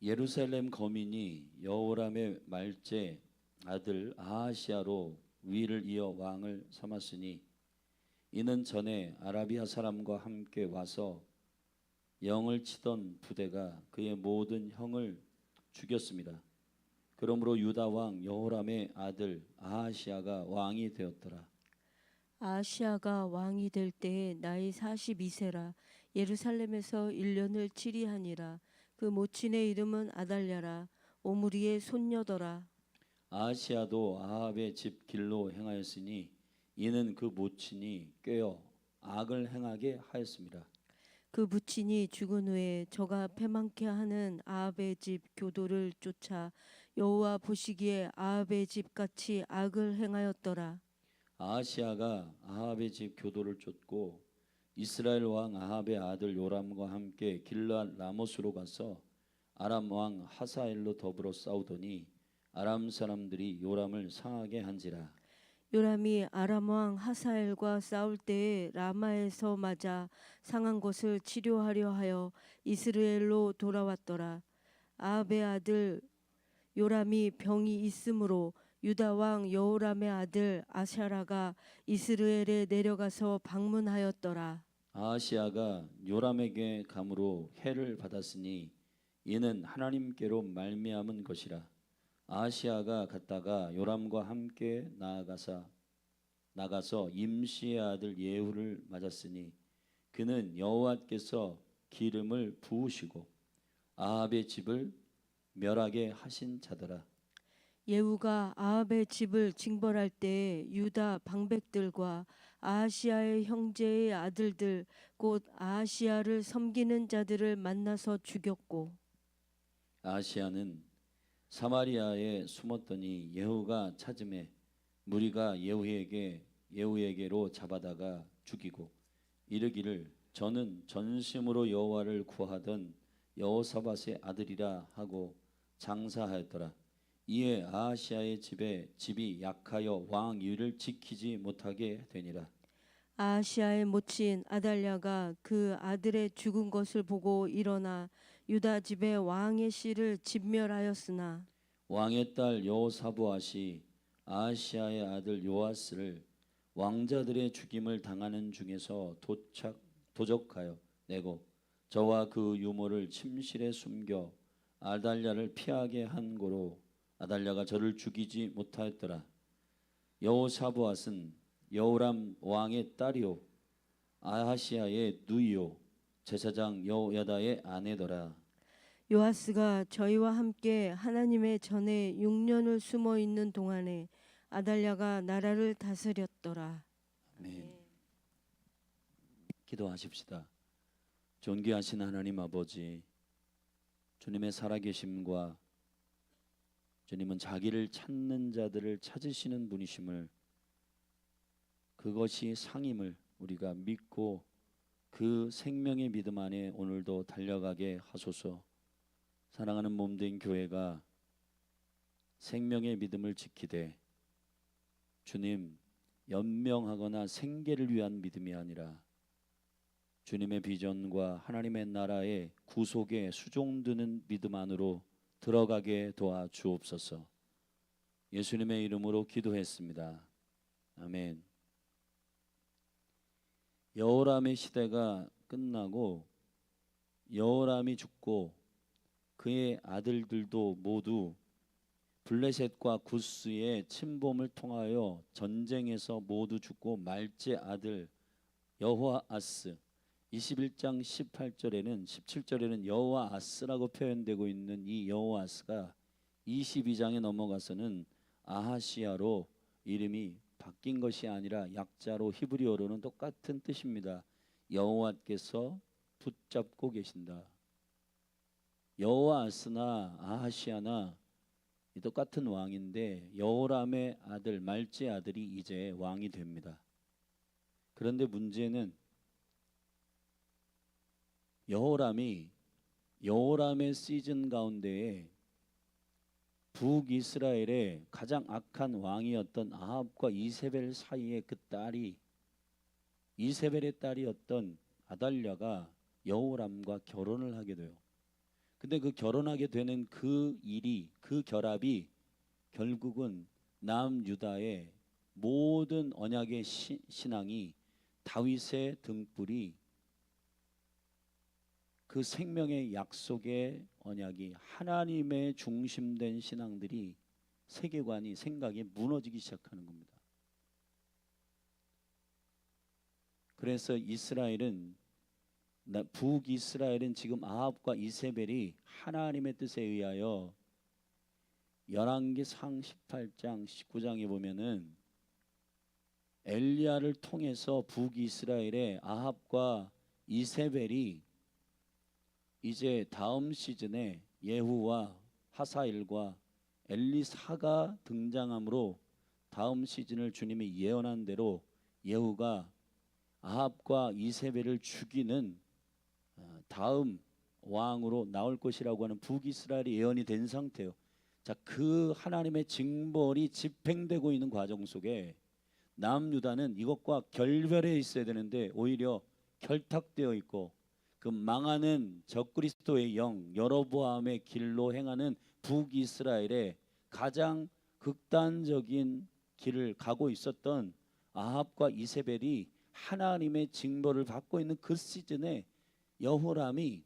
예루살렘 거민이 여호람의 말째 아들 아하시아로 위를 이어 왕을 삼았으니 이는 전에 아라비아 사람과 함께 와서 영을 치던 부대가 그의 모든 형을 죽였습니다. 그러므로 유다 왕 여호람의 아들 아하시아가 왕이 되었더라. 아하시아가 왕이 될 때에 나이 42세라. 예루살렘에서 1년을 치리하니라. 그 모친의 이름은 아달랴라. 오므리의 손녀더라. 아하시아도 아합의 집 길로 행하였으니 이는 그 모친이 꾀어 악을 행하게 하였습니다. 그 부친이 죽은 후에 저가 패망케 하는 아합의 집 교도를 쫓아 여호와 보시기에 아합의 집 같이 악을 행하였더라. 아하시아가 아합의 집 교도를 쫓고 이스라엘 왕 아합의 아들 요람과 함께 길르앗 라모스로 가서 아람 왕 하사엘로 더불어 싸우더니 아람 사람들이 요람을 상하게 한지라. 요람이 아람 왕 하사엘과 싸울 때에 라마에서 맞아 상한 것을 치료하려 하여 이스라엘로 돌아왔더라. 아합의 아들 요람이 병이 있으므로 유다 왕 여호람의 아들 아샤라가 이스라엘에 내려가서 방문하였더라. 아하시아가 요람에게 감으로 해를 받았으니 이는 하나님께로 말미암은 것이라. 아하시아가 갔다가 요람과 함께 나가서 임시의 아들 예후를 맞았으니 그는 여호와께서 기름을 부으시고 아합의 집을 멸하게 하신 자더라. 예후가 아합의 집을 징벌할 때 유다 방백들과 아하시아의 형제의 아들들 곧 아하시아를 섬기는 자들을 만나서 죽였고 아하시아는 사마리아에 숨었더니 예후가 찾음에 무리가 예후에게로 잡아다가 죽이고 이르기를 저는 전심으로 여호와를 구하던 여호사밧의 아들이라 하고 장사하였더라. 이에 아하시아의 집이 약하여 왕 위를 지키지 못하게 되니라. 아하시아의 모친 아달랴가 그 아들의 죽은 것을 보고 일어나 유다 집의 왕의 씨를 진멸하였으나 왕의 딸 여호사보앗이 아하시아의 아들 요아스를 왕자들의 죽임을 당하는 중에서 도적하여 내고 저와 그 유모를 침실에 숨겨 아달랴를 피하게 한 고로 아달랴가 저를 죽이지 못하였더라. 여호사보앗은 여호람 왕의 딸이요 아하시아의 누이요 제사장 여호야다의 아내더라. 요아스가 저희와 함께 하나님의 전에 6년을 숨어 있는 동안에 아달랴가 나라를 다스렸더라. 아멘. 기도하십시다. 존귀하신 하나님 아버지, 주님의 살아계심과 주님은 자기를 찾는 자들을 찾으시는 분이심을, 그것이 상임을 우리가 믿고 그 생명의 믿음 안에 오늘도 달려가게 하소서. 사랑하는 몸된 교회가 생명의 믿음을 지키되 주님 연명하거나 생계를 위한 믿음이 아니라 주님의 비전과 하나님의 나라의 구속에 수종드는 믿음 안으로 들어가게 도와 주옵소서. 예수님의 이름으로 기도했습니다. 아멘. 여호람의 시대가 끝나고 여호람이 죽고 그의 아들들도 모두 블레셋과 구스의 침범을 통하여 전쟁에서 모두 죽고 말째 아들 여호아스 21장 17절에는 여호아스라고 표현되고 있는 이 여호아스가 22장에 넘어가서는 아하시아로 이름이 바뀐 것이 아니라 약자로 히브리어로는 똑같은 뜻입니다. 여호와께서 붙잡고 계신다. 여호아스나 아하시아나 똑같은 왕인데 여호람의 아들 말째 아들이 이제 왕이 됩니다. 그런데 문제는 여호람의 시즌 가운데에 북이스라엘의 가장 악한 왕이었던 아합과 이세벨 사이에 그 딸이 이세벨의 딸이었던 아달랴가 여호람과 결혼을 하게 돼요. 근데 그 결혼하게 되는 그 일이, 그 결합이 결국은 남유다의 모든 언약의 신앙이, 다윗의 등불이, 그 생명의 약속의 언약이, 하나님의 중심된 신앙들이, 세계관이, 생각이 무너지기 시작하는 겁니다. 그래서 북이스라엘은 지금 아합과 이세벨이 하나님의 뜻에 의하여 열왕기상 18장 19장에 보면은 엘리야를 통해서 북이스라엘의 아합과 이세벨이 이제 다음 시즌에 예후와 하사엘과 엘리사가 등장함으로 다음 시즌을 주님이 예언한 대로 예후가 아합과 이세벨을 죽이는 다음 왕으로 나올 것이라고 하는 북이스라엘이 예언이 된 상태예요. 자, 그 하나님의 징벌이 집행되고 있는 과정 속에 남유다는 이것과 결별해 있어야 되는데 오히려 결탁되어 있고, 그 망하는 적그리스도의 영 여로보암의 길로 행하는 북이스라엘의 가장 극단적인 길을 가고 있었던 아합과 이세벨이 하나님의 징벌을 받고 있는 그 시즌에 여호람이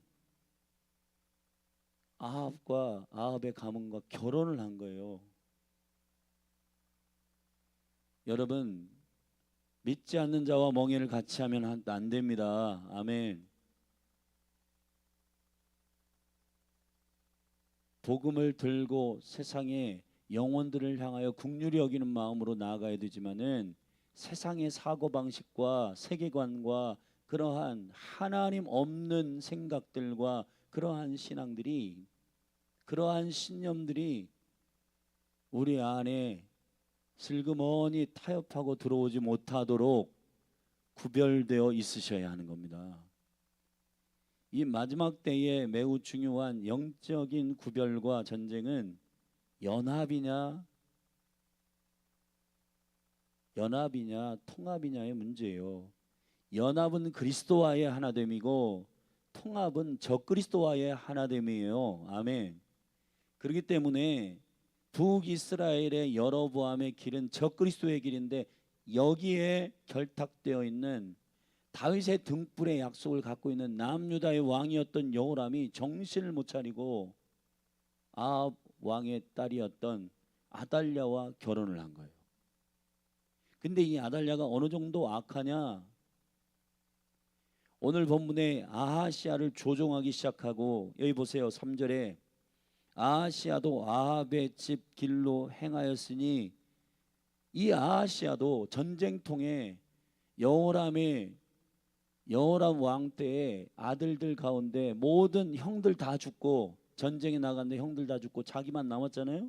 아합의 가문과 결혼을 한 거예요. 여러분, 믿지 않는 자와 멍에를 같이 하면 안 됩니다. 아멘. 복음을 들고 세상의 영혼들을 향하여 긍휼히 여기는 마음으로 나아가야 되지만은 세상의 사고방식과 세계관과 그러한 하나님 없는 생각들과 그러한 신앙들이, 그러한 신념들이 우리 안에 슬그머니 타협하고 들어오지 못하도록 구별되어 있으셔야 하는 겁니다. 이 마지막 때에 매우 중요한 영적인 구별과 전쟁은 연합이냐 통합이냐의 문제예요. 연합은 그리스도와의 하나됨이고 통합은 적그리스도와의 하나됨이에요. 아멘. 그렇기 때문에 북이스라엘의 여로보암의 길은 적그리스도의 길인데, 여기에 결탁되어 있는 다윗의 등불의 약속을 갖고 있는 남유다의 왕이었던 여호람이 정신을 못 차리고 아합 왕의 딸이었던 아달랴와 결혼을 한 거예요. 근데 이 아달랴가 어느 정도 악하냐? 오늘 본문에 아하시아를 조종하기 시작하고, 여기 보세요. 3절에 아하시아도 아합의 집 길로 행하였으니, 이 아하시아도 전쟁통에 여호람 왕 때에 아들들 가운데 모든 형들 다 죽고, 전쟁에 나갔는데 형들 다 죽고 자기만 남았잖아요.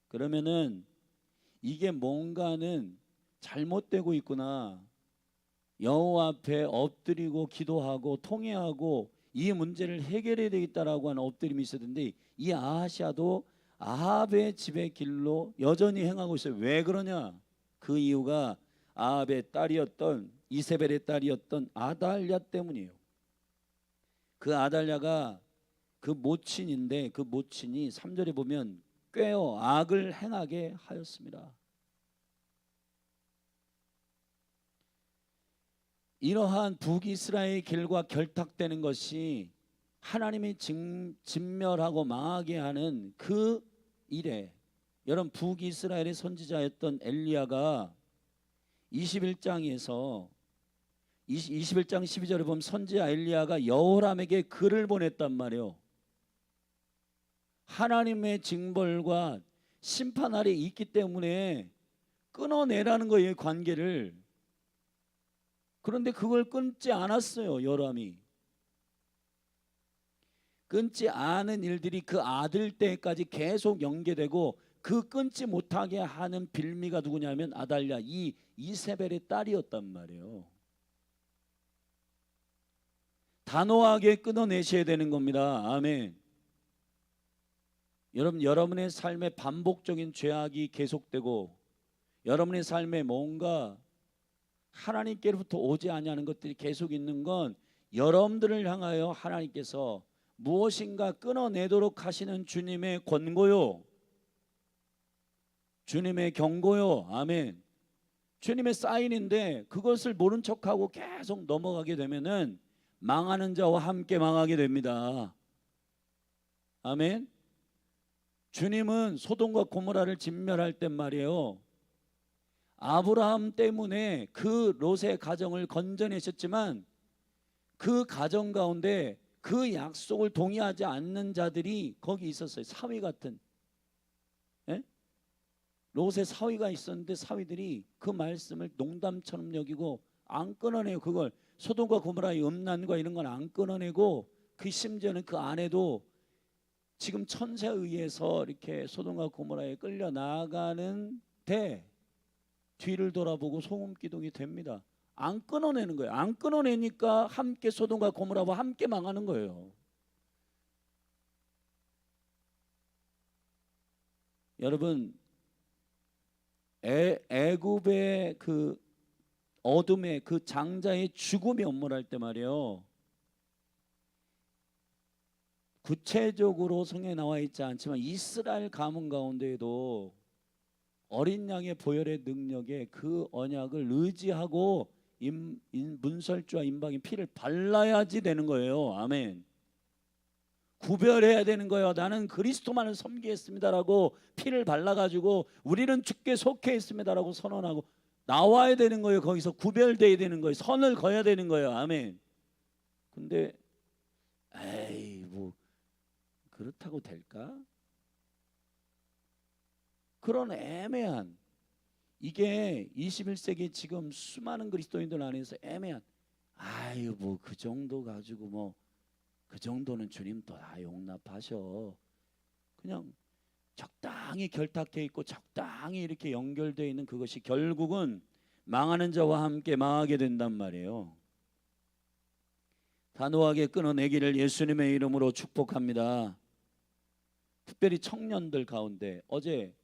그러면은 이게 뭔가는 잘못되고 있구나, 여호와 앞에 엎드리고 기도하고 통회하고 이 문제를 해결해야 되겠다라고 하는 엎드림이 있었는데, 이 아하시아도 아합의 집의 길로 여전히 행하고 있어요. 왜 그러냐? 그 이유가 아합의 딸이었던 이세벨의 딸이었던 아달랴 때문이에요. 그 아달랴가 그 모친인데, 그 모친이 3절에 보면 꾀어 악을 행하게 하였습니다. 이러한 북이스라엘 길과 결탁되는 것이 하나님이 진멸하고 망하게 하는 그 일에, 여러분, 북이스라엘의 선지자였던 엘리야가 21장 12절에 보면 선지자 엘리야가 여호람에게 글을 보냈단 말이에요. 하나님의 징벌과 심판날이 있기 때문에 끊어내라는 거예요, 관계를. 그런데 그걸 끊지 않았어요. 여호람이 끊지 않은 일들이 그 아들 때까지 계속 연계되고, 그 끊지 못하게 하는 빌미가 누구냐면 아달랴, 이 이세벨의 딸이었단 말이에요. 단호하게 끊어내셔야 되는 겁니다. 아멘. 여러분의 삶에 반복적인 죄악이 계속되고, 여러분의 삶에 뭔가 하나님께로부터 오지 아니하는 것들이 계속 있는 건 여러분들을 향하여 하나님께서 무엇인가 끊어내도록 하시는 주님의 권고요, 주님의 경고요. 아멘. 주님의 사인인데 그것을 모른 척하고 계속 넘어가게 되면은 망하는 자와 함께 망하게 됩니다. 아멘. 주님은 소돔과 고모라를 진멸할 땐 말이에요, 아브라함 때문에 그 롯의 가정을 건져내셨지만 그 가정 가운데 그 약속을 동의하지 않는 자들이 거기 있었어요. 사위 같은, 예? 롯의 사위가 있었는데 사위들이 그 말씀을 농담처럼 여기고 안 끊어내요. 그걸 소돔과 고모라의 음란과 이런 건 안 끊어내고, 그 심지어는 그 아내도 지금 천사에 의해서 이렇게 소돔과 고모라에 끌려 나가는데 뒤를 돌아보고 소금 기둥이 됩니다. 안 끊어내는 거예요. 안 끊어내니까 함께 소돔과 고모라와 함께 망하는 거예요. 여러분, 애굽의 그 어둠의 그 장자의 죽음이 엄몰할 때 말이에요, 구체적으로 성경에 나와 있지 않지만 이스라엘 가문 가운데에도 어린 양의 보혈의 능력에 그 언약을 의지하고 문설주와 임방의 피를 발라야지 되는 거예요. 아멘. 구별해야 되는 거예요. 나는 그리스도만을 섬기겠습니다라고 피를 발라가지고 우리는 주께 속해 있습니다라고 선언하고 나와야 되는 거예요. 거기서 구별돼야 되는 거예요. 선을 그어야 되는 거예요. 아멘. 근데 에이 뭐 그렇다고 될까? 그런 애매한, 이게 21세기 지금 수많은 그리스도인들 안에서 애매한, 아유 뭐 그 정도 가지고 뭐 그 정도는 주님 또 다 용납하셔, 그냥 적당히 결탁해 있고 적당히 이렇게 연결되어 있는 그것이 결국은 망하는 자와 함께 망하게 된단 말이에요. 단호하게 끊어내기를 예수님의 이름으로 축복합니다. 특별히 청년들 가운데 어제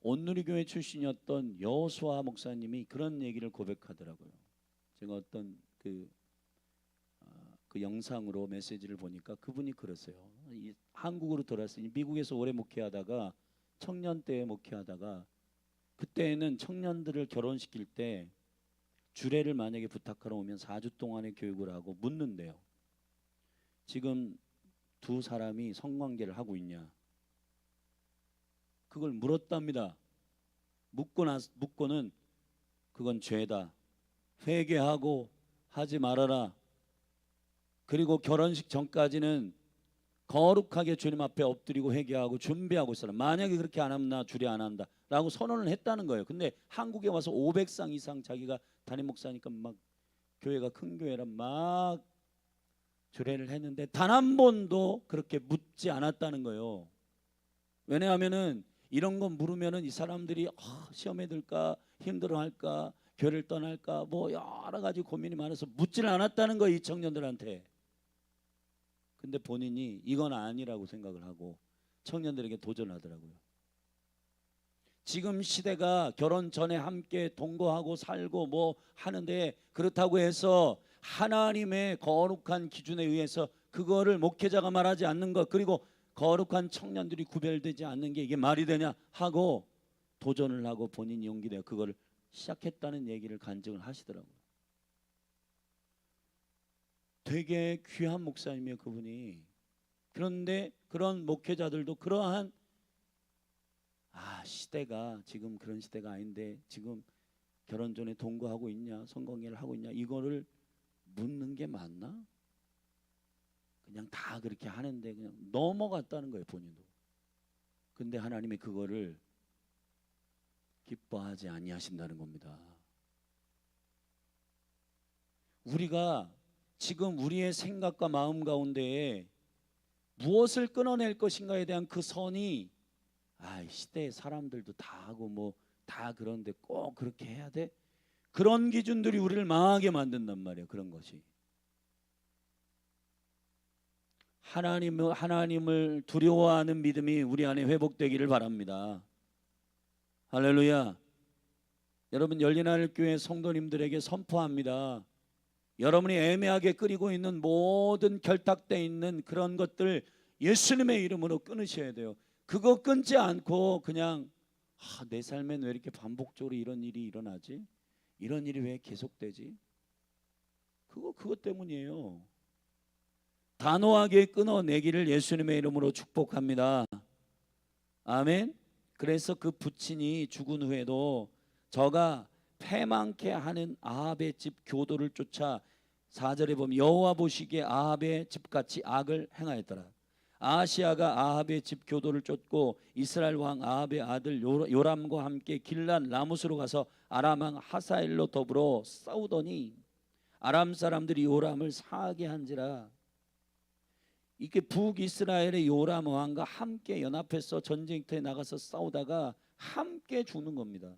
온누리교회 출신이었던 여호수아 목사님이 그런 얘기를 고백하더라고요. 제가 어떤 그 영상으로 메시지를 보니까 그분이 그러세요. 한국으로 돌아왔으니 미국에서 오래 목회하다가 청년 때 목회하다가 그때는 청년들을 결혼시킬 때 주례를 만약에 부탁하러 오면 4주 동안의 교육을 하고 묻는데요. 지금 두 사람이 성관계를 하고 있냐? 그걸 물었답니다. 묻고는 그건 죄다. 회개하고 하지 말아라. 그리고 결혼식 전까지는 거룩하게 주님 앞에 엎드리고 회개하고 준비하고 있어라. 만약에 그렇게 안 하면 나 주례 안 한다 라고 선언을 했다는 거예요. 근데 한국에 와서 500상 이상 자기가 담임 목사니까 막 교회가 큰 교회라 막 주례를 했는데 단 한 번도 그렇게 묻지 않았다는 거예요. 왜냐하면은 이런 거 물으면은 이 사람들이 시험에 들까, 힘들어할까, 교회를 떠날까, 뭐 여러 가지 고민이 많아서 묻지를 않았다는 거예요, 이 청년들한테. 근데 본인이 이건 아니라고 생각을 하고 청년들에게 도전하더라고요. 지금 시대가 결혼 전에 함께 동거하고 살고 뭐 하는데 그렇다고 해서 하나님의 거룩한 기준에 의해서 그거를 목회자가 말하지 않는 것, 그리고 거룩한 청년들이 구별되지 않는 게 이게 말이 되냐 하고 도전을 하고 본인이 용기 내어 그거를 시작했다는 얘기를 간증을 하시더라고요. 되게 귀한 목사님이에요, 그분이. 그런데 그런 목회자들도 그러한 시대가 지금 그런 시대가 아닌데 지금 결혼 전에 동거하고 있냐, 성관계를 하고 있냐, 이거를 묻는 게 맞나? 그냥 다 그렇게 하는데 그냥 넘어갔다는 거예요, 본인도. 근데 하나님이 그거를 기뻐하지 아니하신다는 겁니다. 우리가 지금 우리의 생각과 마음 가운데에 무엇을 끊어낼 것인가에 대한 그 선이 시대의 사람들도 다 하고 뭐 다 그런데 꼭 그렇게 해야 돼? 그런 기준들이 우리를 망하게 만든단 말이에요. 그런 것이. 하나님을 두려워하는 믿음이 우리 안에 회복되기를 바랍니다. 할렐루야. 여러분, 열린하늘교회 성도님들에게 선포합니다. 여러분이 애매하게 끓이고 있는 모든 결탁되어 있는 그런 것들 예수님의 이름으로 끊으셔야 돼요. 그거 끊지 않고 그냥 내 삶엔 왜 이렇게 반복적으로 이런 일이 일어나지? 이런 일이 왜 계속되지? 그것 때문이에요. 단호하게 끊어내기를 예수님의 이름으로 축복합니다. 아멘. 그래서 그 부친이 죽은 후에도 저가 패망케 하는 아합의 집 교도를 쫓아 4절에 보면 여호와 보시기에 아합의 집같이 악을 행하였더라. 아하시아가 아합의 집 교도를 쫓고 이스라엘 왕 아합의 아들 요람과 함께 길랏 라못으로 가서 아람 왕 하사엘로 더불어 싸우더니 아람 사람들이 요람을 상하게 한지라. 이게 북이스라엘의 요람 왕과 함께 연합해서 전쟁터에 나가서 싸우다가 함께 죽는 겁니다.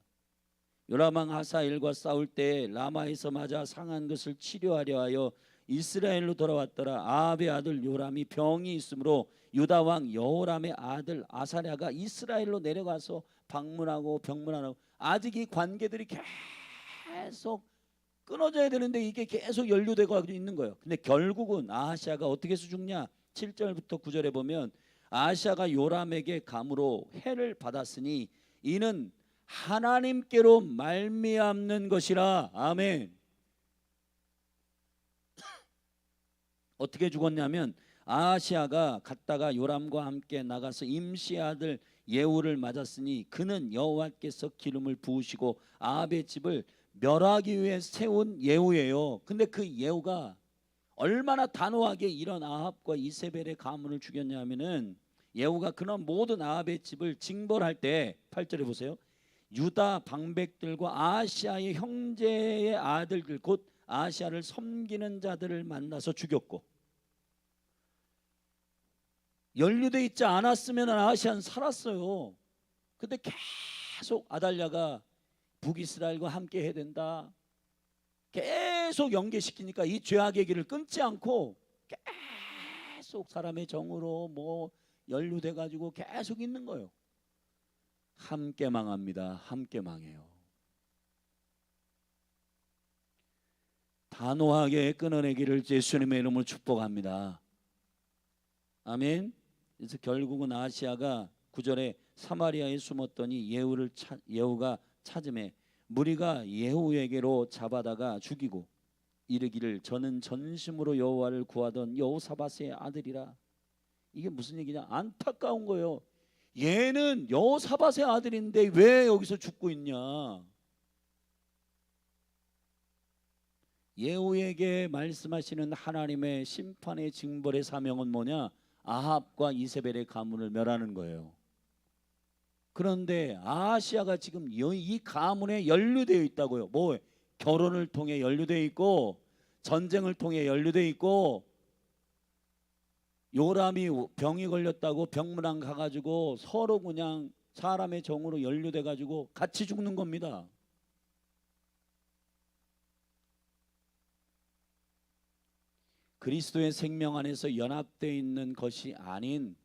요람 왕 하사엘과 싸울 때 라마에서 맞아 상한 것을 치료하려 하여 이스라엘로 돌아왔더라. 아합의 아들 요람이 병이 있으므로 유다 왕 여호람의 아들 아사랴가 이스라엘로 내려가서 방문하고 병문하고 아직 이 관계들이 계속 끊어져야 되는데 이게 계속 연루되고 있는 거예요. 근데 결국은 아하시아가 어떻게 해서 죽냐? 7절부터 9절에 보면 아하시아가 요람에게 감으로 해를 받았으니 이는 하나님께로 말미암는 것이라. 아멘. 어떻게 죽었냐면 아하시아가 갔다가 요람과 함께 나가서 임시 아들 예후를 맞았으니 그는 여호와께서 기름을 부으시고 아합의 집을 멸하기 위해 세운 예후예요. 근데 그 예후가 얼마나 단호하게 이런 아합과 이세벨의 가문을 죽였냐면은 예후가 그런 모든 아합의 집을 징벌할 때 8절에 보세요. 유다 방백들과 아하시아의 형제의 아들들 곧 아하시아를 섬기는 자들을 만나서 죽였고 연루돼 있지 않았으면 아하시아는 살았어요. 근데 계속 아달랴가 북이스라엘과 함께 해야 된다. 계속 연계시키니까 이 죄악의 길을 끊지 않고 계속 사람의 정으로 뭐 연루돼 가지고 계속 있는 거예요. 함께 망합니다. 함께 망해요. 단호하게 끊어내기를 예수님의 이름으로 축복합니다. 아멘. 그래서 결국은 아하시아가 9절에 사마리아에 숨었더니 예후가 찾음에 무리가 예후에게로 잡아다가 죽이고 이르기를 저는 전심으로 여호와를 구하던 여호사밧의 아들이라. 이게 무슨 얘기냐? 안타까운 거예요. 얘는 여호사밧의 아들인데 왜 여기서 죽고 있냐? 예후에게 말씀하시는 하나님의 심판의 징벌의 사명은 뭐냐? 아합과 이세벨의 가문을 멸하는 거예요. 그런데 아하시아가 지금 이 가문에 연루되어 있다고요. 뭐 결혼을 통해 연루되어 있고 전쟁을 통해 연루되어 있고 요람이 병이 걸렸다고 병문안 가가지고 서로 그냥 사람의 정으로 연루돼 가지고 같이 죽는 겁니다. 그리스도의 생명 안에서 연합되어 있는 것이 아닌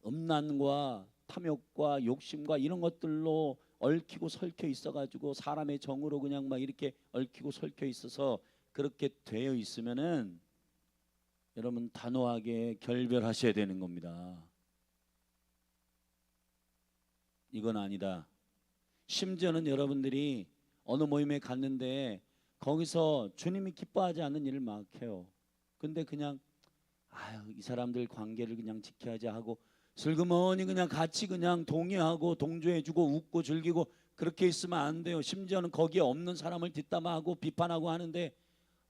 음란과 탐욕과 욕심과 이런 것들로 얽히고 설켜 있어가지고 사람의 정으로 그냥 막 이렇게 얽히고 설켜 있어서 그렇게 되어 있으면은 여러분 단호하게 결별하셔야 되는 겁니다. 이건 아니다. 심지어는 여러분들이 어느 모임에 갔는데 거기서 주님이 기뻐하지 않는 일을 막 해요. 근데 그냥 이 사람들 관계를 그냥 지켜야지 하고 슬그머니 그냥 같이 그냥 동의하고 동조해주고 웃고 즐기고 그렇게 있으면 안 돼요. 심지어는 거기에 없는 사람을 뒷담화하고 비판하고 하는데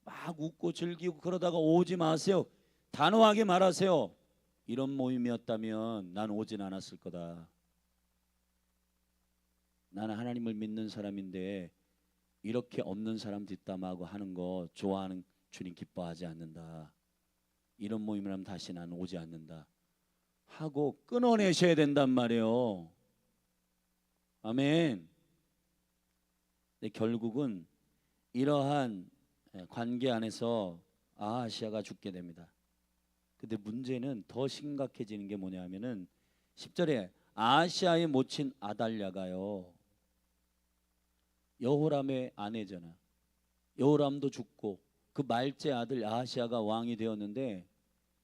막 웃고 즐기고 그러다가 오지 마세요. 단호하게 말하세요. 이런 모임이었다면 난 오진 않았을 거다. 나는 하나님을 믿는 사람인데 이렇게 없는 사람 뒷담화하고 하는 거 좋아하는 주님 기뻐하지 않는다. 이런 모임이라면 다시 나는 오지 않는다 하고 끊어내셔야 된단 말이에요. 아멘. 근데 결국은 이러한 관계 안에서 아하시아가 죽게 됩니다. 근데 문제는 더 심각해지는 게 뭐냐면은 10절에 아하시아의 모친 아달랴가요 여호람의 아내잖아. 여호람도 죽고 그 말제 아들 아하시아가 왕이 되었는데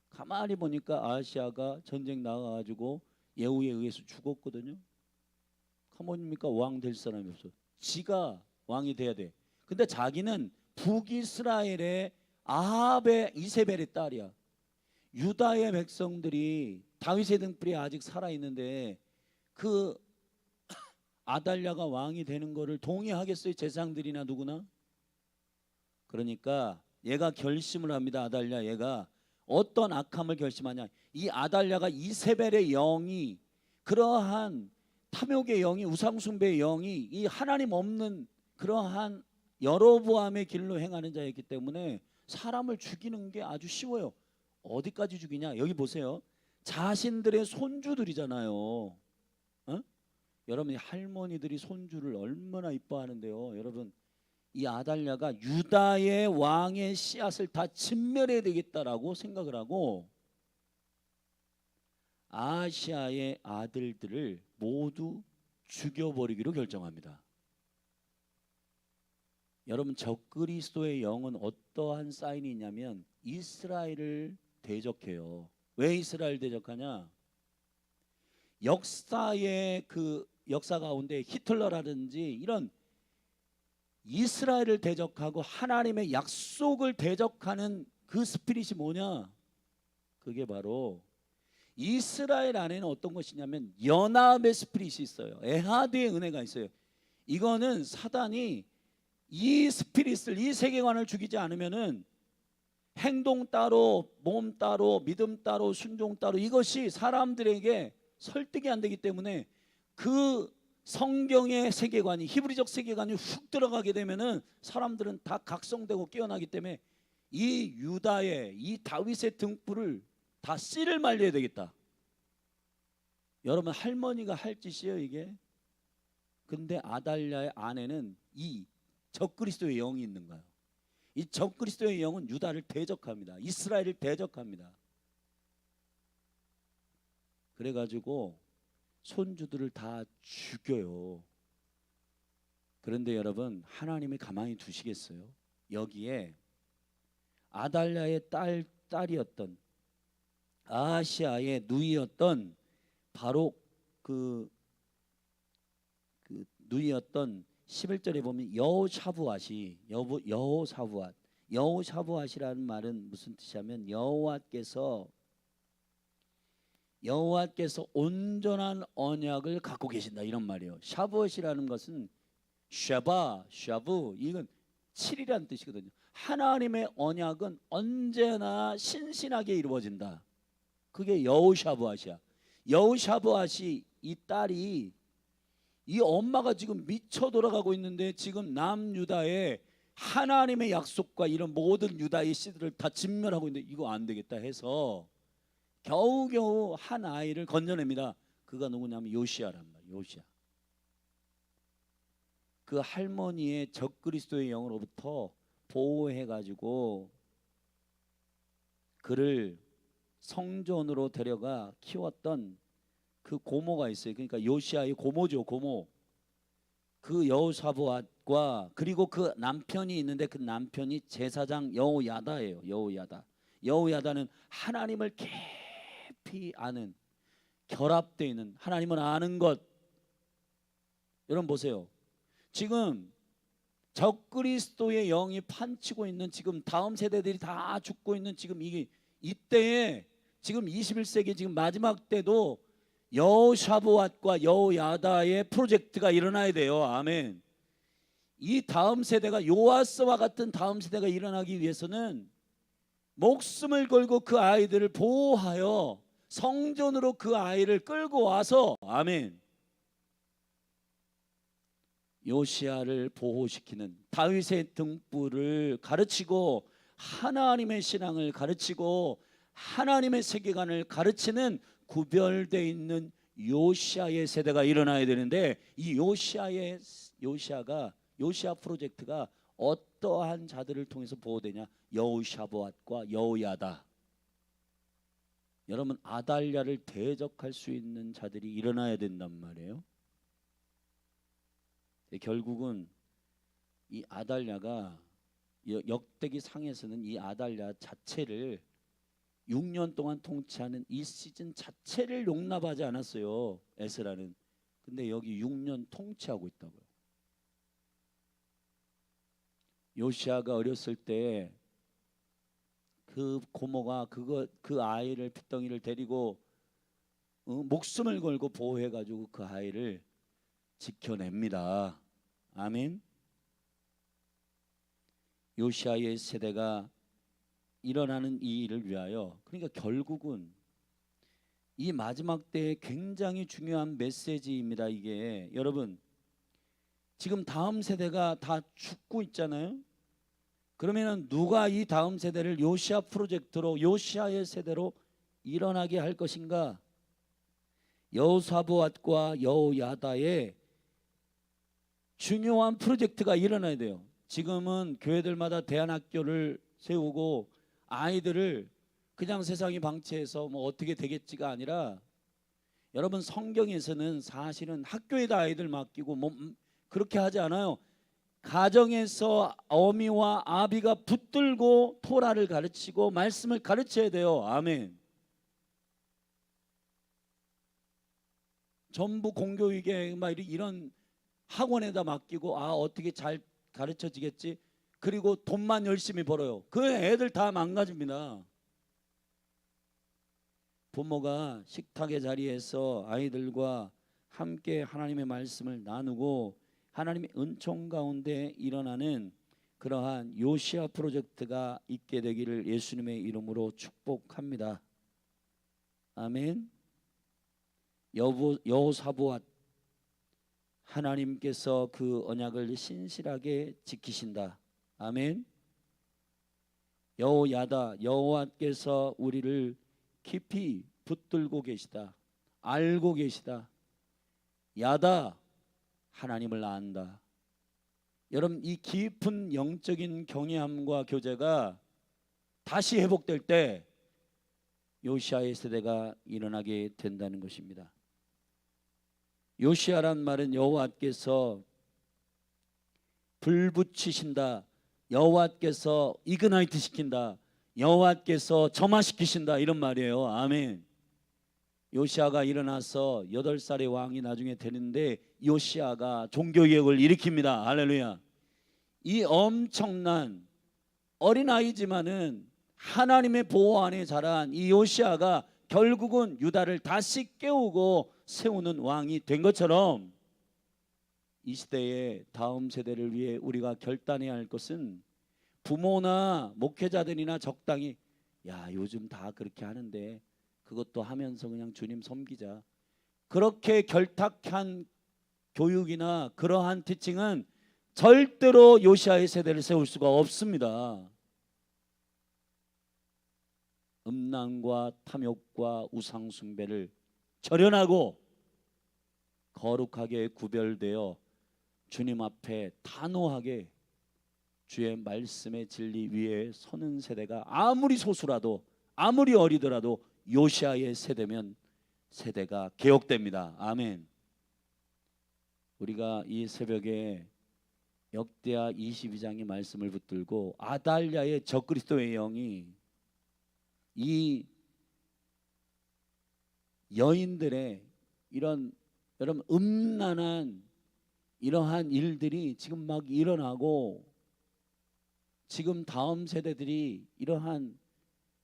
가만히 보니까 아하시아가 전쟁 나가가지고 예후에 의해서 죽었거든요. 가만히니까 왕 될 사람이 없어. 지가 왕이 돼야 돼. 근데 자기는 북이스라엘의 아합의 이세벨의 딸이야. 유다의 백성들이 다윗의 등불이 아직 살아 있는데 그 아달랴가 왕이 되는 거를 동의하겠어요? 제사장들이나 누구나? 그러니까 얘가 결심을 합니다. 아달랴 얘가 어떤 악함을 결심하냐? 이 아달랴가 이세벨의 영이 그러한 탐욕의 영이 우상숭배의 영이 이 하나님 없는 그러한 여로보암의 길로 행하는 자였기 때문에 사람을 죽이는 게 아주 쉬워요. 어디까지 죽이냐? 여기 보세요. 자신들의 손주들이잖아요. 어? 여러분 할머니들이 손주를 얼마나 이뻐하는데요. 여러분 이 아달랴가 유다의 왕의 씨앗을 다 진멸해야 되겠다라고 생각을 하고 아시아의 아들들을 모두 죽여버리기로 결정합니다. 여러분 적그리스도의 영은 어떠한 사인이 있냐면 이스라엘을 대적해요. 왜 이스라엘 대적하냐? 역사의 그 역사 가운데 히틀러라든지 이런 이스라엘을 대적하고 하나님의 약속을 대적하는 그 스피릿이 뭐냐? 그게 바로 이스라엘 안에는 어떤 것이냐면 연합의 스피릿이 있어요. 에하드의 은혜가 있어요. 이거는 사단이 이 스피릿을 이 세계관을 죽이지 않으면은 행동 따로 몸 따로 믿음 따로 순종 따로 이것이 사람들에게 설득이 안 되기 때문에 그 성경의 세계관이 히브리적 세계관이 훅 들어가게 되면은 사람들은 다 각성되고 깨어나기 때문에 이 유다의 이 다윗의 등불을 다 씨를 말려야 되겠다. 여러분 할머니가 할 짓이에요 이게. 근데 아달랴의 안에는 이 적그리스도의 영이 있는 거예요. 이 적그리스도의 영은 유다를 대적합니다. 이스라엘을 대적합니다. 그래가지고 손주들을 다 죽여요. 그런데 여러분 하나님이 가만히 두시겠어요? 여기에 아달랴의 딸이었던 아시아의 누이였던 바로 그 누이였던 11절에 보면 여호사부앗이라는 말은 무슨 뜻이냐면 여호와께서 온전한 언약을 갖고 계신다 이런 말이에요. 샤부엇이라는 것은 샤부 이건 7이라는 뜻이거든요. 하나님의 언약은 언제나 신신하게 이루어진다. 그게 여호샤부앗이야. 여호샤부앗이 이 딸이 이 엄마가 지금 미쳐 돌아가고 있는데 지금 남유다에 하나님의 약속과 이런 모든 유다의 씨들을 다 진멸하고 있는데 이거 안 되겠다 해서 겨우겨우 한 아이를 건져냅니다. 그가 누구냐면 요시야란 말이에요. 요시야. 그 할머니의 적그리스도의 영으로부터 보호해가지고 그를 성전으로 데려가 키웠던 그 고모가 있어요. 그러니까 요시야의 고모죠. 고모. 그 여호사부앗과 그리고 그 남편이 있는데 그 남편이 제사장 여호야다예요. 여호야다는 하나님을 깊이 아는 결합되어 있는 하나님을 아는 것. 여러분 보세요. 지금 적그리스도의 영이 판치고 있는 지금 다음 세대들이 다 죽고 있는 지금 이때에 지금 21세기 지금 마지막 때도 여호샤부앗과 여호야다의 프로젝트가 일어나야 돼요. 아멘. 이 다음 세대가 요아스와 같은 다음 세대가 일어나기 위해서는 목숨을 걸고 그 아이들을 보호하여 성전으로 그 아이를 끌고 와서 아멘. 요시야를 보호시키는 다윗의 등불을 가르치고 하나님의 신앙을 가르치고 하나님의 세계관을 가르치는 구별되어 있는 요시야의 세대가 일어나야 되는데 이 요시야 프로젝트가 어떠한 자들을 통해서 보호되냐? 여호샤부앗과 여호야다. 여러분 아달랴를 대적할 수 있는 자들이 일어나야 된단 말이에요. 결국은 이 아달랴가 역대기 상에서는 이 아달랴 자체를 6년 동안 통치하는 이 시즌 자체를 용납하지 않았어요, 에스라는. 근데 여기 6년 통치하고 있다고요. 요시아가 어렸을 때 그 고모가 그 아이를, 핏덩이를 데리고 목숨을 걸고 보호해가지고 그 아이를 지켜냅니다. 아멘. 요시아의 세대가 일어나는 이 일을 위하여, 그러니까 결국은 이 마지막 때에 굉장히 중요한 메시지입니다. 이게 여러분, 지금 다음 세대가 다 죽고 있잖아요. 그러면은 누가 이 다음 세대를 요시아 프로젝트로, 요시아의 세대로 일어나게 할 것인가? 여호사밧과 여호야다의 중요한 프로젝트가 일어나야 돼요. 지금은 교회들마다 대안학교를 세우고 아이들을 그냥 세상이 방치해서 뭐 어떻게 되겠지가 아니라, 여러분 성경에서는 사실은 학교에다 아이들 맡기고 뭐 그렇게 하지 않아요. 가정에서 어미와 아비가 붙들고 토라를 가르치고 말씀을 가르쳐야 돼요. 아멘. 전부 공교육에 막 이런 학원에다 맡기고 어떻게 잘 가르쳐지겠지, 그리고 돈만 열심히 벌어요. 그 애들 다 망가집니다. 부모가 식탁의 자리에서 아이들과 함께 하나님의 말씀을 나누고 하나님의 은총 가운데 일어나는 그러한 요시아 프로젝트가 있게 되기를 예수님의 이름으로 축복합니다. 아멘. 여호사밧, 하나님께서 그 언약을 신실하게 지키신다. 아멘. 여호야다, 여호와께서 우리를 깊이 붙들고 계시다. 알고 계시다. 야다, 하나님을 안다. 여러분, 이 깊은 영적인 경외함과 교제가 다시 회복될 때 요시아의 세대가 일어나게 된다는 것입니다. 요시아란 말은 여호와께서 불 붙이신다, 여호와께서 이그나이트 시킨다, 여호와께서 점화시키신다, 이런 말이에요. 아멘. 요시아가 일어나서 8살의 왕이 나중에 되는데 요시아가 종교개혁을 일으킵니다. 할렐루야. 이 엄청난 어린아이지만은 하나님의 보호 안에 자란 이 요시아가 결국은 유다를 다시 깨우고 세우는 왕이 된 것처럼, 이 시대의 다음 세대를 위해 우리가 결단해야 할 것은, 부모나 목회자들이나 적당히 요즘 다 그렇게 하는데 그것도 하면서 그냥 주님 섬기자, 그렇게 결탁한 교육이나 그러한 티칭은 절대로 요시아의 세대를 세울 수가 없습니다. 음란과 탐욕과 우상 숭배를 절연하고 거룩하게 구별되어 주님 앞에 단호하게 주의 말씀의 진리 위에 서는 세대가 아무리 소수라도, 아무리 어리더라도 요시아의 세대면 세대가 개혁됩니다. 아멘. 우리가 이 새벽에 역대하 22장의 말씀을 붙들고 아달랴의 적그리스도의 영이 이 여인들의 이런, 여러분, 음란한 이러한 일들이 지금 막 일어나고, 지금 다음 세대들이 이러한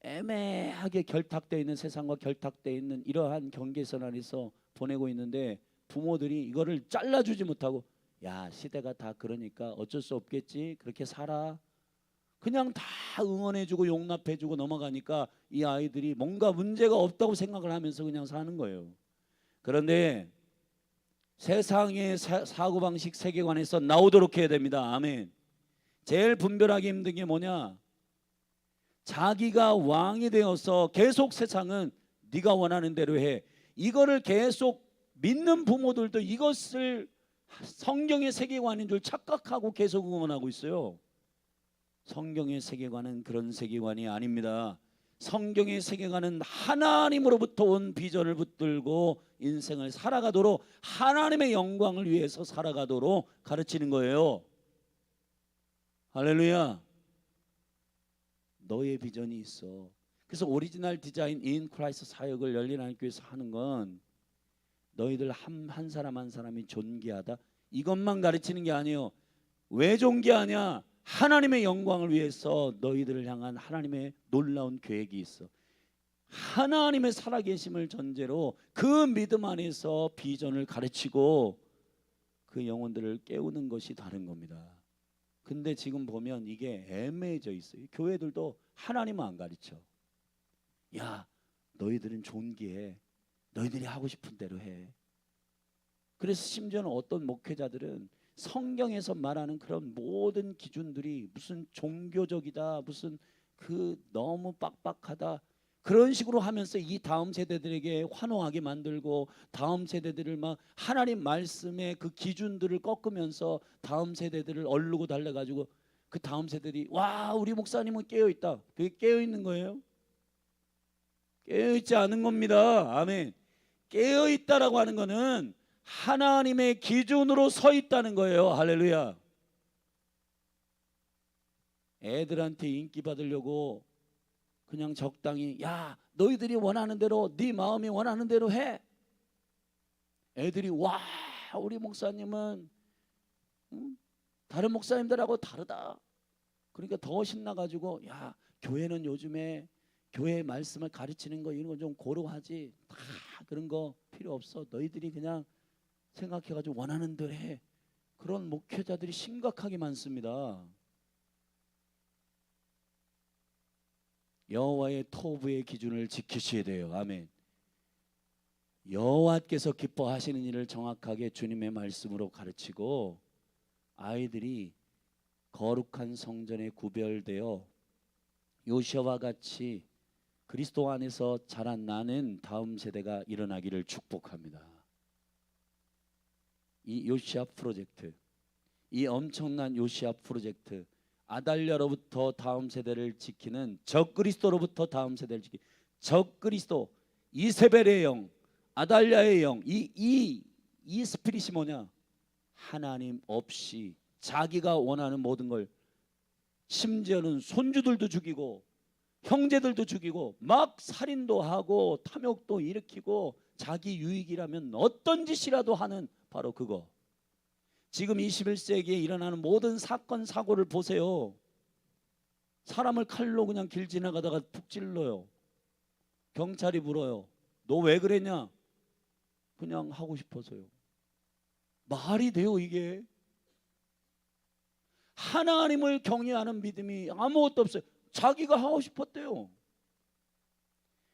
애매하게 결탁되어 있는 세상과 결탁되어 있는 이러한 경계선 안에서 보내고 있는데, 부모들이 이거를 잘라주지 못하고 시대가 다 그러니까 어쩔 수 없겠지, 그렇게 살아, 그냥 다 응원해주고 용납해주고 넘어가니까 이 아이들이 뭔가 문제가 없다고 생각을 하면서 그냥 사는 거예요. 그런데 세상의 사고방식 세계관에서 나오도록 해야 됩니다. 아멘. 제일 분별하기 힘든 게 뭐냐, 자기가 왕이 되어서 계속 세상은 네가 원하는 대로 해, 이거를 계속 믿는 부모들도 이것을 성경의 세계관인 줄 착각하고 계속 응원하고 있어요. 성경의 세계관은 그런 세계관이 아닙니다. 성경의 세계관은 하나님으로부터 온 비전을 붙들고 인생을 살아가도록, 하나님의 영광을 위해서 살아가도록 가르치는 거예요. 할렐루야. 너의 비전이 있어. 그래서 오리지널 디자인 인 크라이스트 사역을 열린 하나님교회에서 하는 건 너희들 한 사람 한 사람이 존귀하다 이것만 가르치는 게 아니에요. 왜 존귀하냐? 하나님의 영광을 위해서 너희들을 향한 하나님의 놀라운 계획이 있어. 하나님의 살아계심을 전제로 그 믿음 안에서 비전을 가르치고 그 영혼들을 깨우는 것이 다른 겁니다. 근데 지금 보면 이게 애매해져 있어요. 교회들도 하나님은 안 가르쳐. 야, 너희들은 존귀해. 너희들이 하고 싶은 대로 해. 그래서 심지어는 어떤 목회자들은 성경에서 말하는 그런 모든 기준들이 무슨 종교적이다, 무슨 그 너무 빡빡하다 그런 식으로 하면서 이 다음 세대들에게 환호하게 만들고 다음 세대들을 막 하나님 말씀의 그 기준들을 꺾으면서 다음 세대들을 얼르고 달래가지고 그 다음 세대들이 와 우리 목사님은 깨어있다. 그게 깨어있는 거예요? 깨어있지 않은 겁니다. 아멘. 깨어있다라고 하는 거는 하나님의 기준으로 서 있다는 거예요. 할렐루야. 애들한테 인기 받으려고 그냥 적당히 야 너희들이 원하는 대로 네 마음이 원하는 대로 해. 애들이 와 우리 목사님은 다른 목사님들하고 다르다. 그러니까 더 신나가지고 야 교회는 요즘에 교회 말씀을 가르치는 거 이런 거 좀 고루하지. 다 그런 거 필요 없어. 너희들이 그냥 생각해가지고 원하는 대로 해. 그런 목회자들이 심각하게 많습니다. 여호와의 토부의 기준을 지키셔야 돼요. 아멘. 여호와께서 기뻐하시는 일을 정확하게 주님의 말씀으로 가르치고 아이들이 거룩한 성전에 구별되어 요시아와 같이 그리스도 안에서 자란 나는 다음 세대가 일어나기를 축복합니다. 이 요시아 프로젝트, 이 엄청난 요시아 프로젝트, 아달랴로부터 다음 세대를 지키는 적그리스도로부터 다음 세대를 지키는 적그리스도, 이세벨의 영, 아달랴의 영, 이 스피릿이 뭐냐? 하나님 없이 자기가 원하는 모든 걸 심지어는 손주들도 죽이고 형제들도 죽이고 막 살인도 하고 탐욕도 일으키고 자기 유익이라면 어떤 짓이라도 하는 바로 그거. 지금 21세기에 일어나는 모든 사건 사고를 보세요. 사람을 칼로 그냥 길 지나가다가 푹 찔러요. 경찰이 물어요. 너 왜 그랬냐? 그냥 하고 싶어서요. 말이 돼요 이게? 하나님을 경외하는 믿음이 아무것도 없어요. 자기가 하고 싶었대요.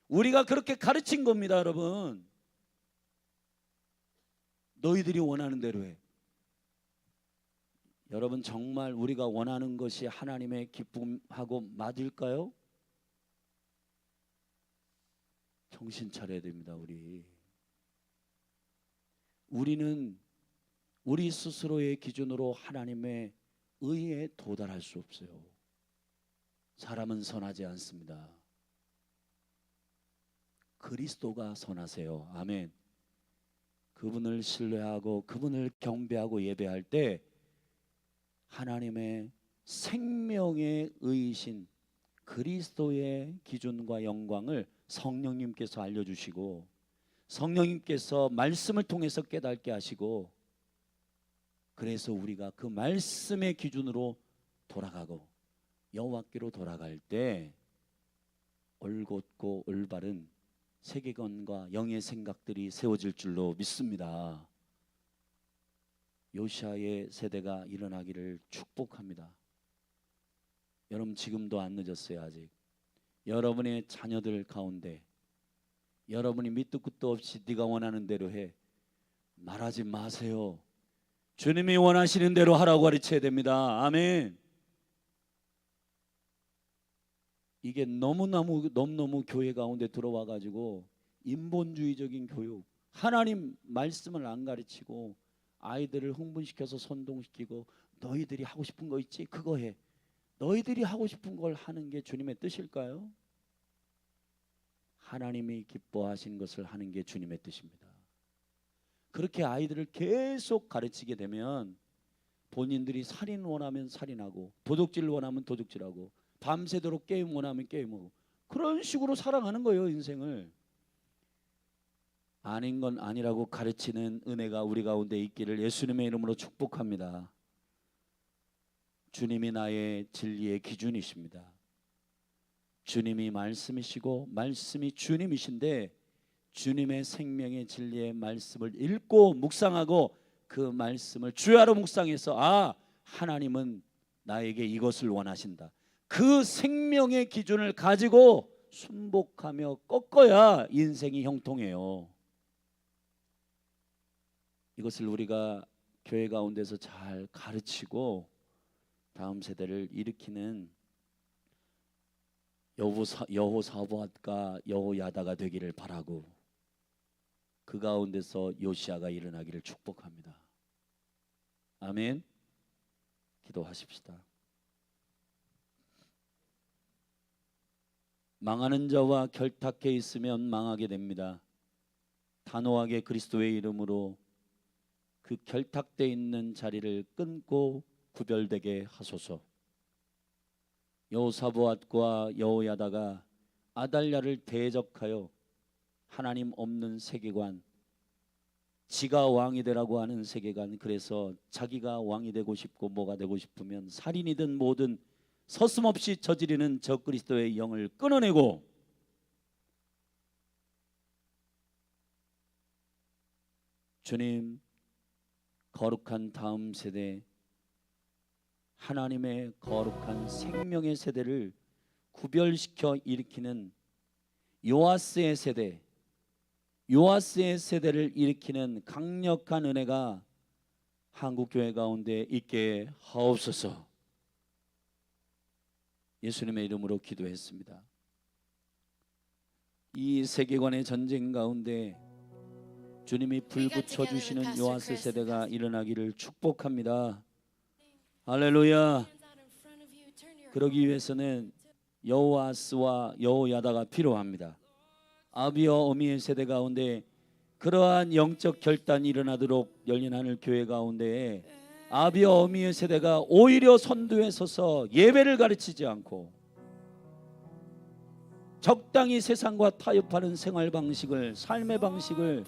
우리가 그렇게 가르친 겁니다 여러분. 너희들이 원하는 대로 해. 여러분 정말 우리가 원하는 것이 하나님의 기쁨하고 맞을까요? 정신 차려야 됩니다. 우리는 우리 스스로의 기준으로 하나님의 의에 도달할 수 없어요. 사람은 선하지 않습니다. 그리스도가 선하세요. 아멘. 그분을 신뢰하고 그분을 경배하고 예배할 때 하나님의 생명의 의이신 그리스도의 기준과 영광을 성령님께서 알려주시고 성령님께서 말씀을 통해서 깨닫게 하시고 그래서 우리가 그 말씀의 기준으로 돌아가고 여호와께로 돌아갈 때 올곧고 올바른 세계관과 영의 생각들이 세워질 줄로 믿습니다. 요시아의 세대가 일어나기를 축복합니다. 여러분 지금도 안 늦었어요. 아직 여러분의 자녀들 가운데 여러분이 밑도 끝도 없이 네가 원하는 대로 해 말하지 마세요. 주님이 원하시는 대로 하라고 가르쳐야 됩니다. 아멘. 이게 너무너무 교회 가운데 들어와 가지고 인본주의적인 교육, 하나님 말씀을 안 가르치고 아이들을 흥분시켜서 선동시키고 너희들이 하고 싶은 거 있지? 그거 해. 너희들이 하고 싶은 걸 하는 게 주님의 뜻일까요? 하나님이 기뻐하신 것을 하는 게 주님의 뜻입니다. 그렇게 아이들을 계속 가르치게 되면 본인들이 살인 원하면 살인하고 도둑질 원하면 도둑질하고 밤새도록 게임 원하면 게임하고 그런 식으로 살아가는 거예요. 인생을. 아닌 건 아니라고 가르치는 은혜가 우리 가운데 있기를 예수님의 이름으로 축복합니다. 주님이 나의 진리의 기준이십니다. 주님이 말씀이시고 말씀이 주님이신데 주님의 생명의 진리의 말씀을 읽고 묵상하고 그 말씀을 주야로 묵상해서 하나님은 나에게 이것을 원하신다. 그 생명의 기준을 가지고 순복하며 꺾어야 인생이 형통해요. 이것을 우리가 교회 가운데서 잘 가르치고 다음 세대를 일으키는 여호사밧과 여호야다가 되기를 바라고 그 가운데서 요시야가 일어나기를 축복합니다. 아멘. 기도하십시다. 망하는 자와 결탁해 있으면 망하게 됩니다. 단호하게 그리스도의 이름으로 그 결탁돼 있는 자리를 끊고 구별되게 하소서. 여호사밧과 여호야다가 아달랴를 대적하여 하나님 없는 세계관, 지가 왕이 되라고 하는 세계관, 그래서 자기가 왕이 되고 싶고 뭐가 되고 싶으면 살인이든 뭐든 서슴없이 저지르는 저 그리스도의 영을 끊어내고 주님, 거룩한 다음 세대, 하나님의 거룩한 생명의 세대를 구별시켜 일으키는 요아스의 세대, 요아스의 세대를 일으키는 강력한 은혜가 한국교회 가운데 있게 하옵소서. 예수님의 이름으로 기도했습니다. 이 세계관의 전쟁 가운데 주님이 불붙여 주시는 요아스 세대가 일어나기를 축복합니다. 할렐루야. 그러기 위해서는 여호아스와 여호야다가 필요합니다. 아비와 어미의 세대 가운데 그러한 영적 결단이 일어나도록 열린 하늘 교회 가운데에 아비와 어미의 세대가 오히려 선두에 서서 예배를 가르치지 않고 적당히 세상과 타협하는 생활 방식을, 삶의 방식을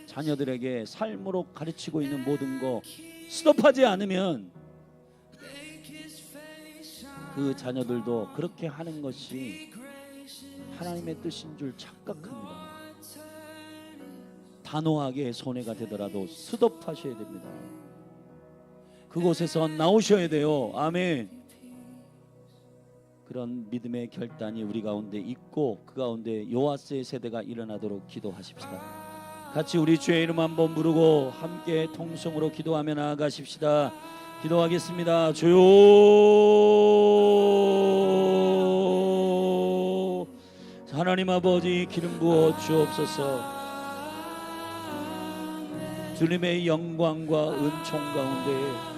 자녀들에게 삶으로 가르치고 있는 모든 거 스톱하지 않으면 그 자녀들도 그렇게 하는 것이 하나님의 뜻인 줄 착각합니다. 단호하게 손해가 되더라도 스톱하셔야 됩니다. 그곳에서 나오셔야 돼요. 아멘. 그런 믿음의 결단이 우리 가운데 있고 그 가운데 요아스의 세대가 일어나도록 기도하십시다. 같이 우리 주의 이름 한번 부르고 함께 통성으로 기도하며 나아가십시다. 기도하겠습니다. 주여, 하나님 아버지 기름 부어 주옵소서. 주님의 영광과 은총 가운데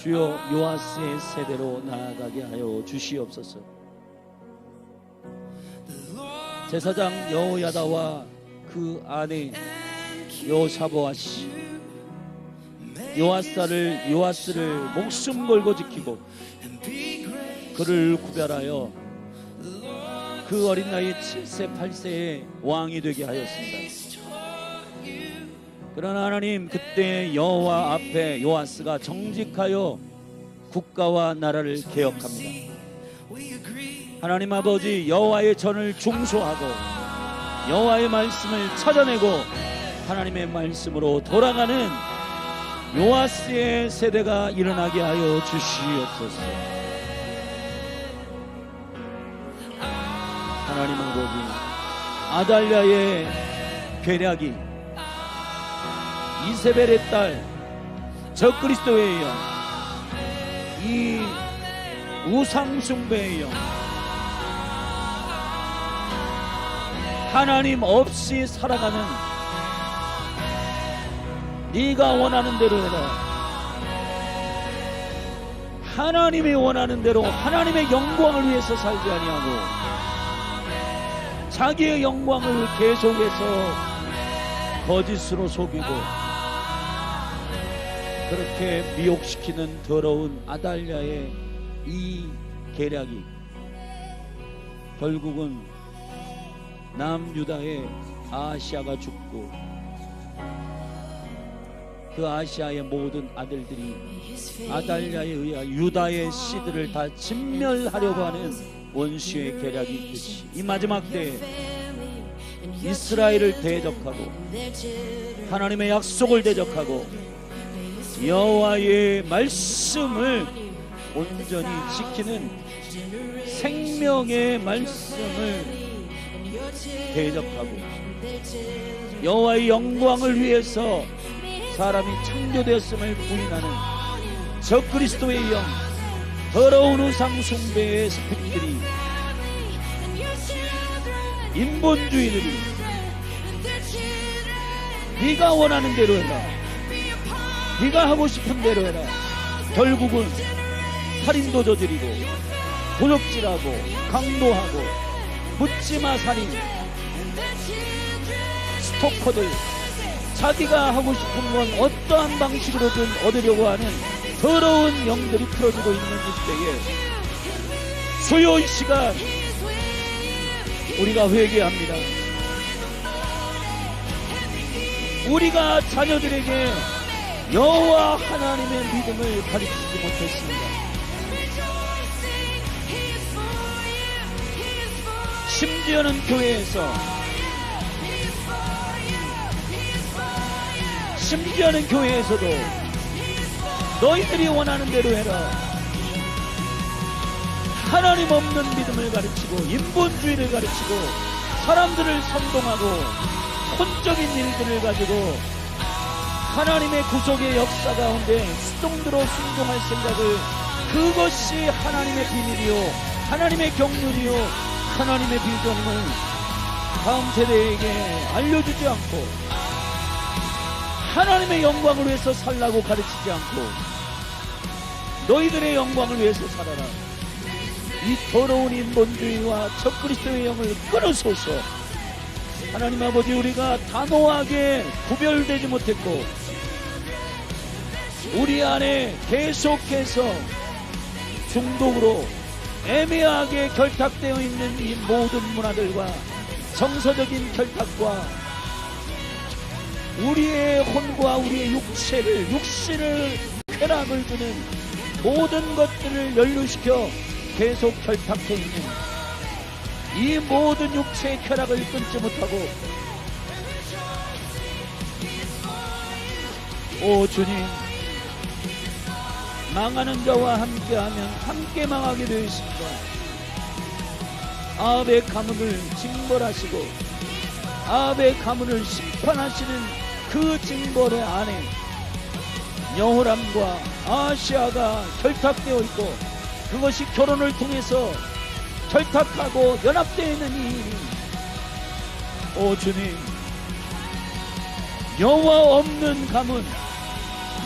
주여 요아스의 세대로 나아가게 하여 주시옵소서. 제사장 여호야다와 그 아내 여호사밧이 요아스를 목숨 걸고 지키고 그를 구별하여 그 어린 나이 7세 8세의 왕이 되게 하였습니다. 그러나 하나님, 그때 여호와 앞에 요아스가 정직하여 국가와 나라를 개혁합니다. 하나님 아버지, 여호와의 전을 중소하고 여호와의 말씀을 찾아내고 하나님의 말씀으로 돌아가는 요아스의 세대가 일어나게 하여 주시옵소서. 하나님 아버지, 아달랴의 괴략이 이세벨의 딸 적그리스도의 영, 이 우상숭배의 영, 하나님 없이 살아가는, 네가 원하는 대로 해라, 하나님이 원하는 대로 하나님의 영광을 위해서 살지 아니하고 자기의 영광을 계속해서 거짓으로 속이고 그렇게 미혹시키는 더러운 아달랴의 이 계략이 결국은 남유다의 아하시아가 죽고 그 아시아의 모든 아들들이 아달랴에 의하 유다의 씨들을 다 진멸하려고 하는 원수의 계략이 있듯이 이 마지막 때에 이스라엘을 대적하고 하나님의 약속을 대적하고 여호와의 말씀을 온전히 지키는 생명의 말씀을 대적하고 여호와의 영광을 위해서 사람이 창조되었음을 부인하는 적그리스도의 영, 더러운 우상 숭배의 스피릿들이 인본주의들이 네가 원하는 대로 해라, 네가 하고 싶은 대로 해라. 결국은 살인도 저지르고 도적질하고 강도하고 묻지마 살인, 스토커들, 자기가 하고 싶은 건 어떠한 방식으로든 얻으려고 하는 더러운 영들이 풀어지고 있는 이때에 수요 이 시간 우리가 회개합니다. 우리가 자녀들에게 여호와 하나님의 믿음을 가르치지 못했습니다. 심지어는 교회에서도 너희들이 원하는 대로 해라, 하나님 없는 믿음을 가르치고 인본주의를 가르치고 사람들을 선동하고 혼적인 일들을 가지고 하나님의 구속의 역사 가운데 수동대로 순종할 생각을, 그것이 하나님의 비밀이요 하나님의 경륜이요 하나님의 비전임을 다음 세대에게 알려주지 않고 하나님의 영광을 위해서 살라고 가르치지 않고 너희들의 영광을 위해서 살아라. 이 더러운 인본주의와 적그리스도의 영을 끊으소서. 하나님 아버지, 우리가 단호하게 구별되지 못했고 우리 안에 계속해서 중독으로 애매하게 결탁되어 있는 이 모든 문화들과 정서적인 결탁과 우리의 혼과 우리의 육신을 쾌락을 주는 모든 것들을 연루시켜 계속 결탁해 있는 이 모든 육체의 쾌락을 끊지 못하고, 오 주님, 망하는 자와 함께하면 함께 망하게 되어 있습니다. 아합의 가문을 징벌하시고 아합의 가문을 심판하시는 그 징벌의 안에 여호람과 아하시아가 결탁되어 있고, 그것이 결혼을 통해서 결탁하고 연합되어 있는 이 일이, 오 주님, 여호와 없는 가문,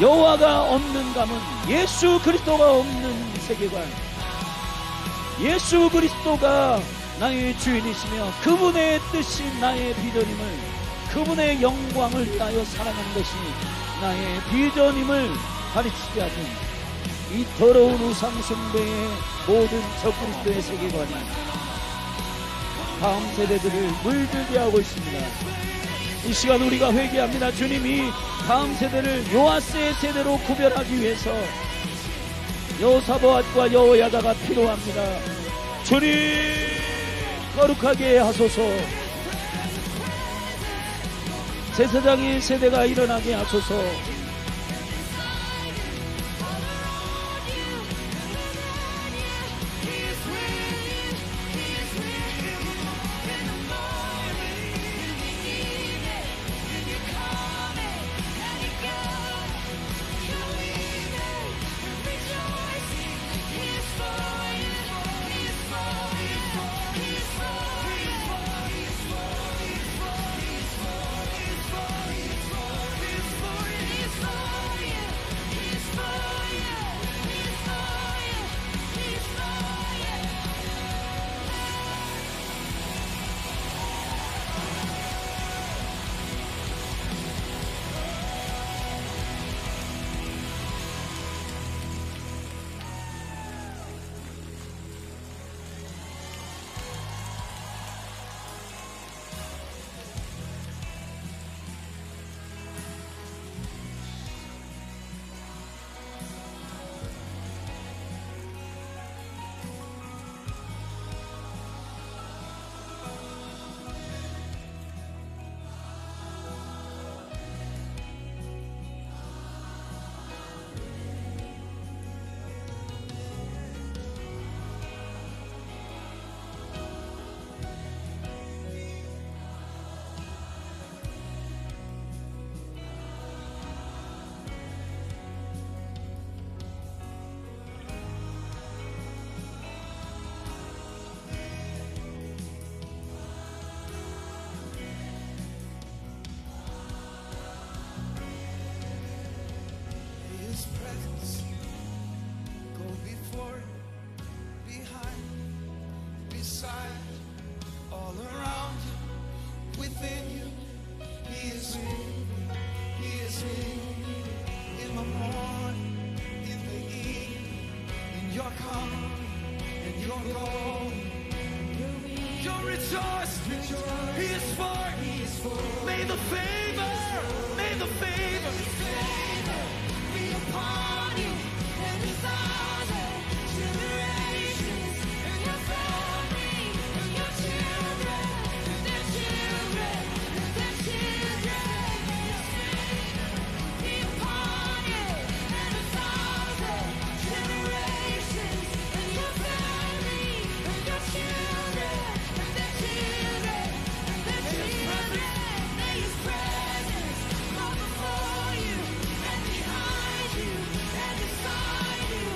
여호와가 없는 가문, 예수 그리스도가 없는 세계관, 예수 그리스도가 나의 주인이시며 그분의 뜻이 나의 비전임을, 그분의 영광을 따여 살아가는 것이 나의 비전임을 가르치지 않는 이 더러운 우상숭배의 모든 적그리스도의 세계관이 다음 세대들을 물들게 하고 있습니다. 이 시간 우리가 회개합니다. 주님이 다음 세대를 요아스의 세대로 구별하기 위해서 여호사밧과 여호야다가 필요합니다. 주님, 거룩하게 하소서. 제사장의 세대가 일어나게 하소서. He is for. May the favor be upon you and your thousand generations, and your family, and your children, and their children, and their children. May His favor be upon you and a thousand generations, and your family, and your children, and their children, and their children. May His presence go before you and behind you and beside you,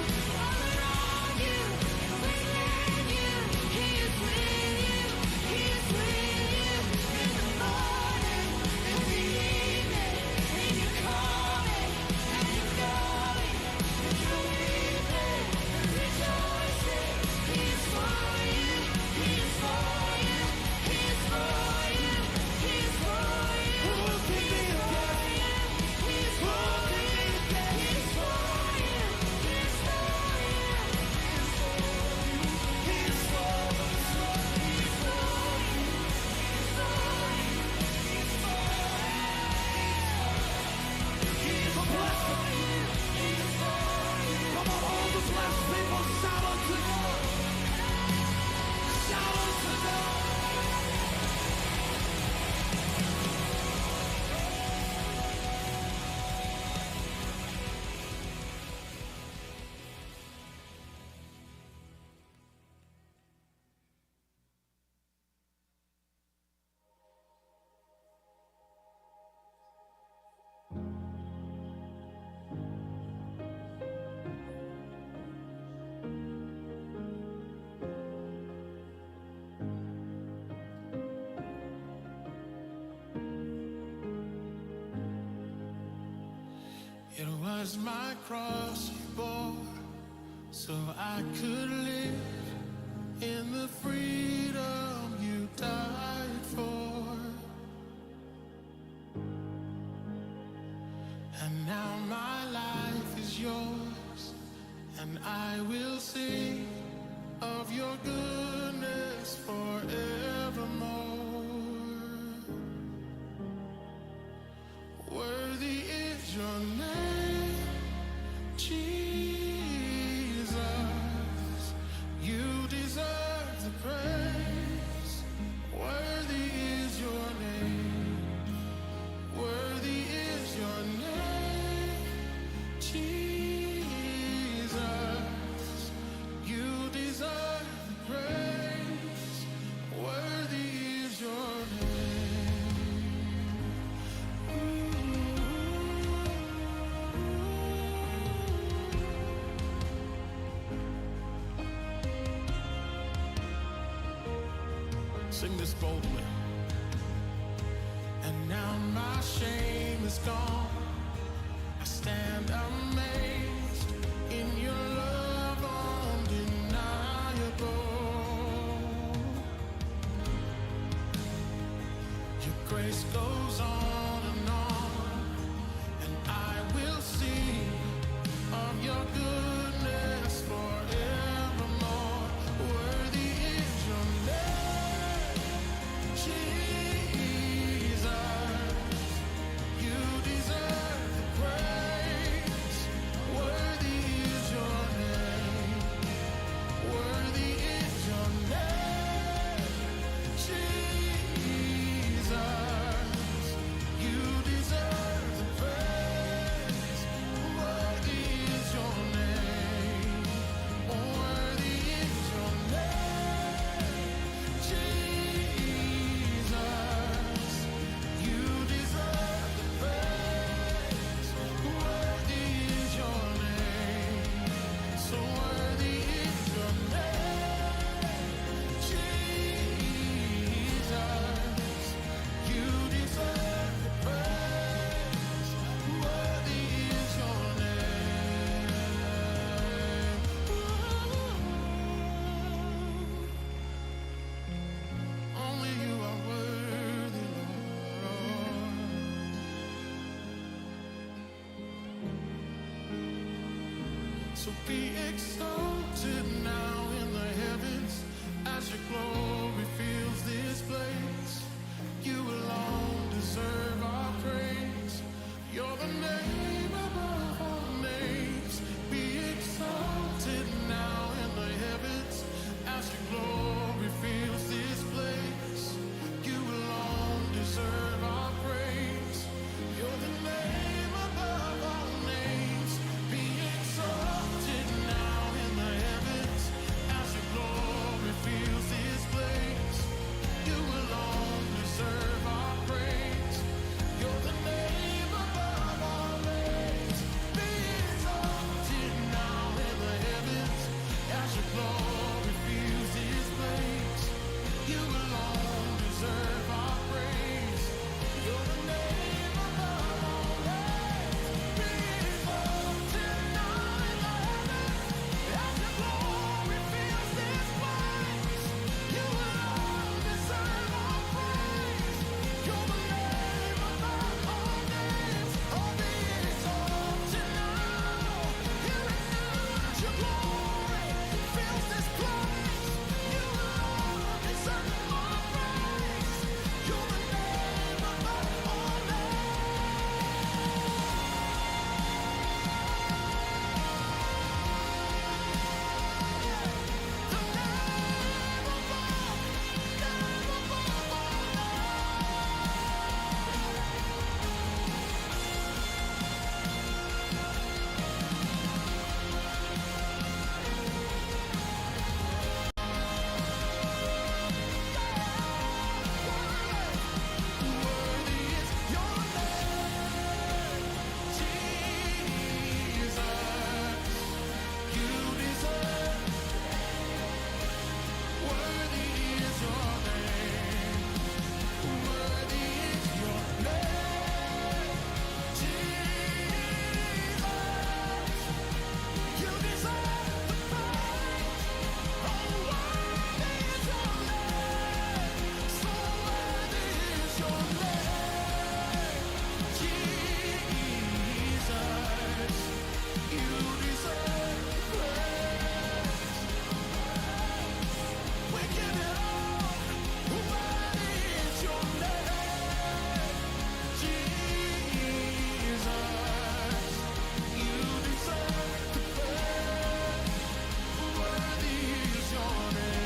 all around you and within you. He is with you. He is with you in the morning, in the evening, in your coming and your going, in your weeping and rejoicing. He is for you. He is for you. He is for you. He is for you. Who can be against you? He is for you. He is for you. He is for you. He is for you. He is for you. He is for you. He is for you. He is for you. Come on, all the blessed people, shout unto God. Shout unto God. It was my cross you bore, so I could live in the freedom you died for. And now my life is yours, and I will sing of your goodness forevermore. Worthy is your name, Jesus. You deserve the praise. Worthy is your name. Worthy is your name, Jesus. You deserve the praise. Worthy is your Sing this boldly. And now my shame is gone. I stand amazed in your love undeniable. Your grace goes on, and I will sing of your goodness forevermore. Worthy is your name, Jesus. You deserve the praise. Worthy is your name. Worthy is your name, Jesus. You deserve the praise. Worthy is your name. Worthy is your name, Jesus. You deserve the praise. Worthy is your name. So worthy is your name, Jesus. You deserve the praise. Worthy is your name. Only you are worthy, Lord. So be exalted now